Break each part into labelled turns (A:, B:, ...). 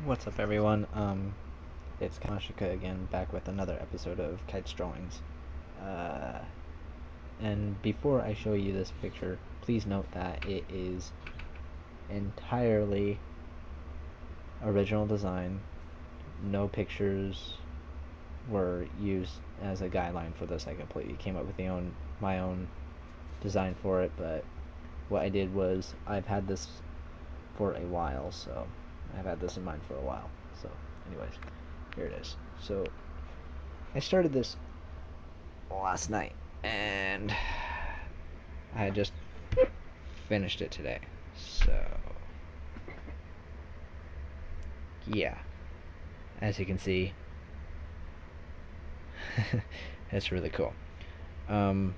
A: What's up, everyone? It's Kamashika again, back with another episode of Kite's Drawings. Uh, and before I show you this picture, please note that it is entirely original design. No pictures were used as a guideline for this. I completely came up with my own design for it, but what I did was I've had this for a while, so I've had this in mind for a while. So, anyways, here it is. So I started this last night, and I just finished it today. So, yeah, as you can see, it's really cool. Um,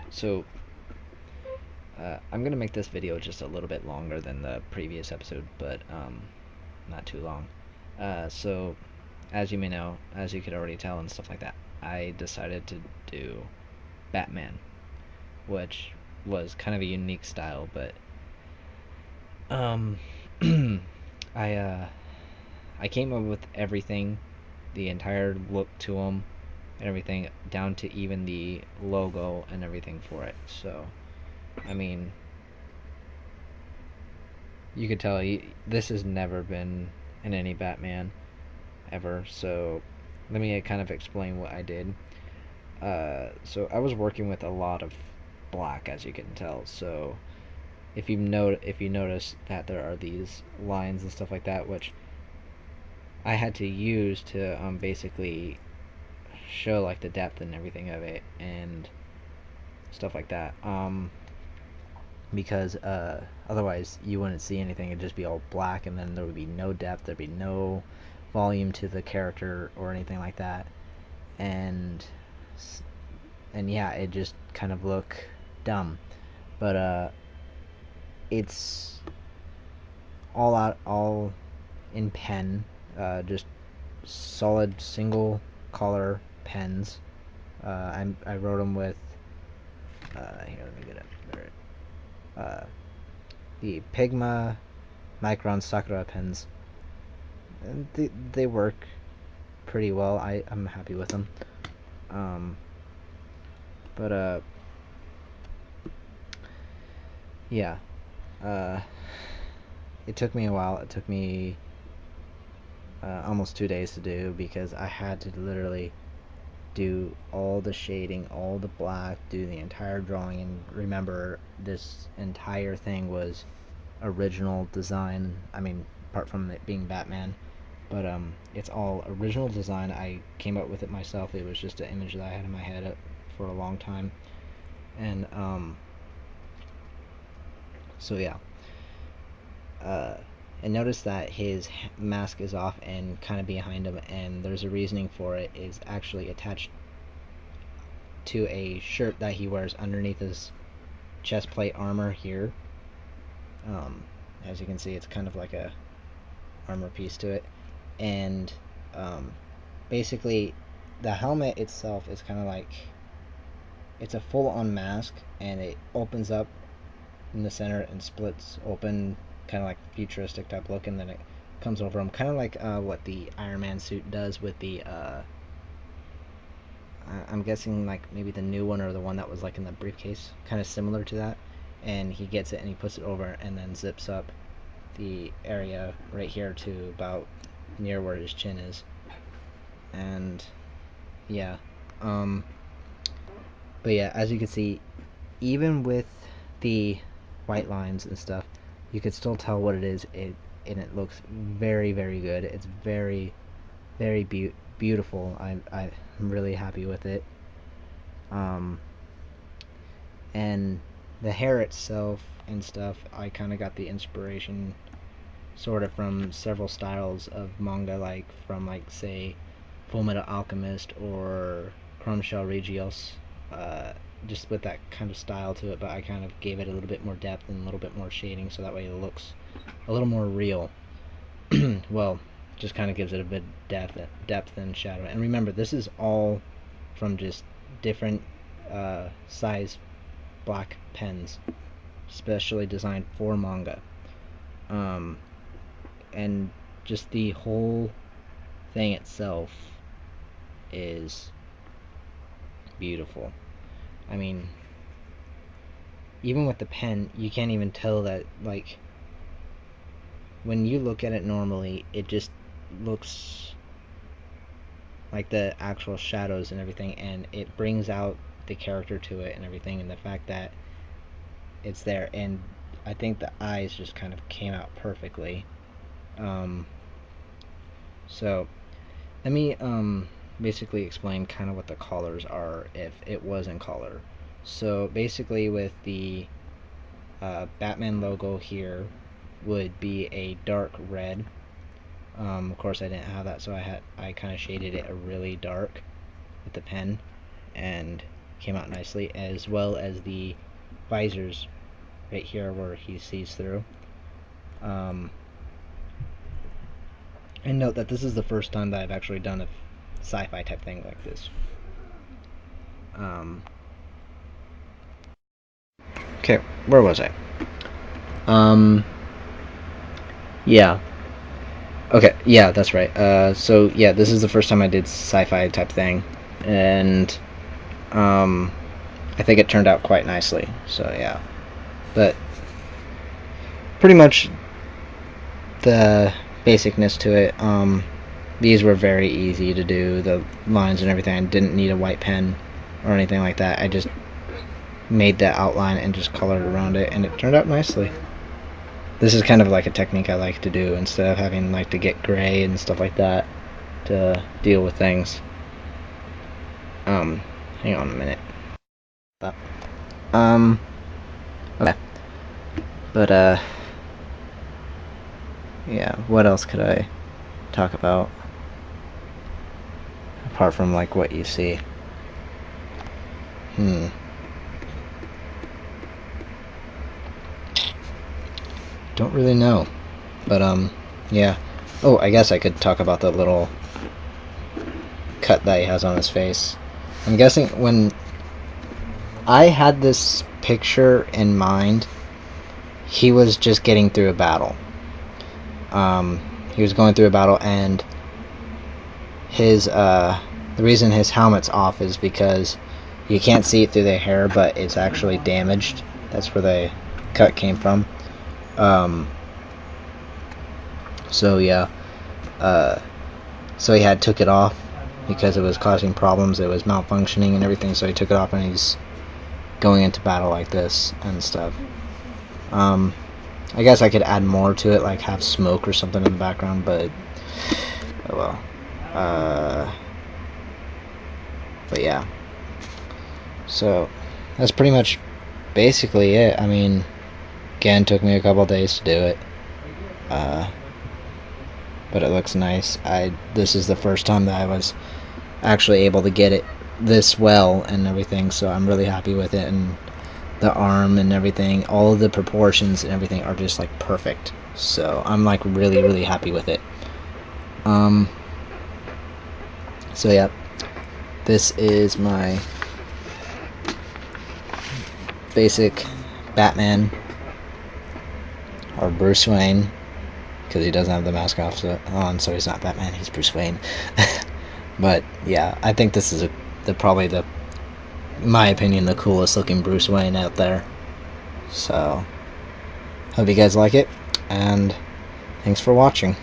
A: so, I'm gonna make this video just a little bit longer than the previous episode, but not too long. So, as you may know, as you could already tell and stuff like that, I decided to do Batman, which was kind of a unique style, but um, I I came up with everything, the entire look to them, and everything down to even the logo and everything for it. So, I mean, you could tell this has never been in any Batman ever. So, let me kind of explain what I did. So I was working with a lot of black, as you can tell. So if you notice that there are these lines and stuff like that, which I had to use to basically show like the depth and everything of it and stuff like that. Because otherwise you wouldn't see anything. It'd just be all black, and then there would be no depth. There'd be no volume to the character or anything like that. And yeah, it just kind of look dumb. But it's all in pen, just solid single color pens. I wrote them with here. Let me get it. There. The Pigma Micron Sakura pens. And they work pretty well. I'm happy with them. Um, but yeah. Uh, it took me a while. It took me almost 2 days to do because I had to literally do all the shading, all the black, do the entire drawing, and remember this entire thing was original design. I mean, apart from it being Batman, but it's all original design. I came up with it myself. It was just an image that I had in my head for a long time, and so yeah. Uh, and notice that his mask is off and kind of behind him, and there's a reasoning for it. Is actually attached to a shirt that he wears underneath his chest plate armor here. Um, as you can see, it's kind of like a armor piece to it, and um, basically, the helmet itself is kind of like it's a full-on mask, and it opens up in the center and splits open, kind of like futuristic type look, and then it comes over him, kind of like what the Iron Man suit does with the I'm guessing like maybe the new one or the one that was like in the briefcase, kind of similar to that. And he gets it and he puts it over and then zips up the area right here to about near where his chin is. And yeah, um, but yeah, as you can see, even with the white lines and stuff, you could still tell what it is. And it looks very very good. It's very beautiful. I'm really happy with it. Um, and the hair itself and stuff, I kind of got the inspiration sort of from several styles of manga, like from like say Fullmetal Alchemist or Chrome Shell Regios, uh, just with that kind of style to it. But I kind of gave it a little bit more depth and a little bit more shading, so that way it looks a little more real. Well, just kind of gives it a bit depth and shadow. And remember, this is all from just different size black pens, specially designed for manga. Um, and just the whole thing itself is beautiful. I mean, even with the pen, you can't even tell that, like, when you look at it normally, it just looks like the actual shadows and everything, and it brings out the character to it and everything, and the fact that it's there. And I think the eyes just kind of came out perfectly. So let me basically explain kind of what the colors are if it was in color. So basically, with the Batman logo here would be a dark red. Of course, I didn't have that, so I kind of shaded it a really dark with the pen, and came out nicely. As well as the visors right here where he sees through. And note that this is the first time that I've actually done a sci-fi type thing like this. Okay, where was I? Yeah. Okay, yeah, that's right. So yeah, this is the first time I did sci-fi type thing, and I think it turned out quite nicely. So yeah, but pretty much the basicness to it. These were very easy to do. The lines and everything. I didn't need a white pen or anything like that. I just made that outline and just colored around it, and it turned out nicely. This is kind of like a technique I like to do instead of having like to get gray and stuff like that to deal with things. Hang on a minute. Okay. But yeah. What else could I talk about apart from like what you see? Don't really know. But yeah. Oh, I guess I could talk about the little cut that he has on his face. I'm guessing when I had this picture in mind, he was just getting through a battle. He was going through a battle, and his the reason his helmet's off is because you can't see it through the hair, but it's actually damaged. That's where the cut came from. So yeah, so he took it off because it was causing problems. It was malfunctioning and everything. So he took it off, and he's going into battle like this and stuff. I guess I could add more to it, like have smoke or something in the background, but oh well. But yeah. So that's pretty much basically it. I mean, again, took me a couple days to do it. But it looks nice. This is the first time that I was actually able to get it this well and everything, so I'm really happy with it. And the arm and everything, all of the proportions and everything are just like perfect. So I'm like really, really happy with it. So yeah, this is my basic Batman, or Bruce Wayne, because he doesn't have the mask off on, so he's not Batman, he's Bruce Wayne. But yeah, I think this is probably the, in my opinion, the coolest looking Bruce Wayne out there. So hope you guys like it, and thanks for watching.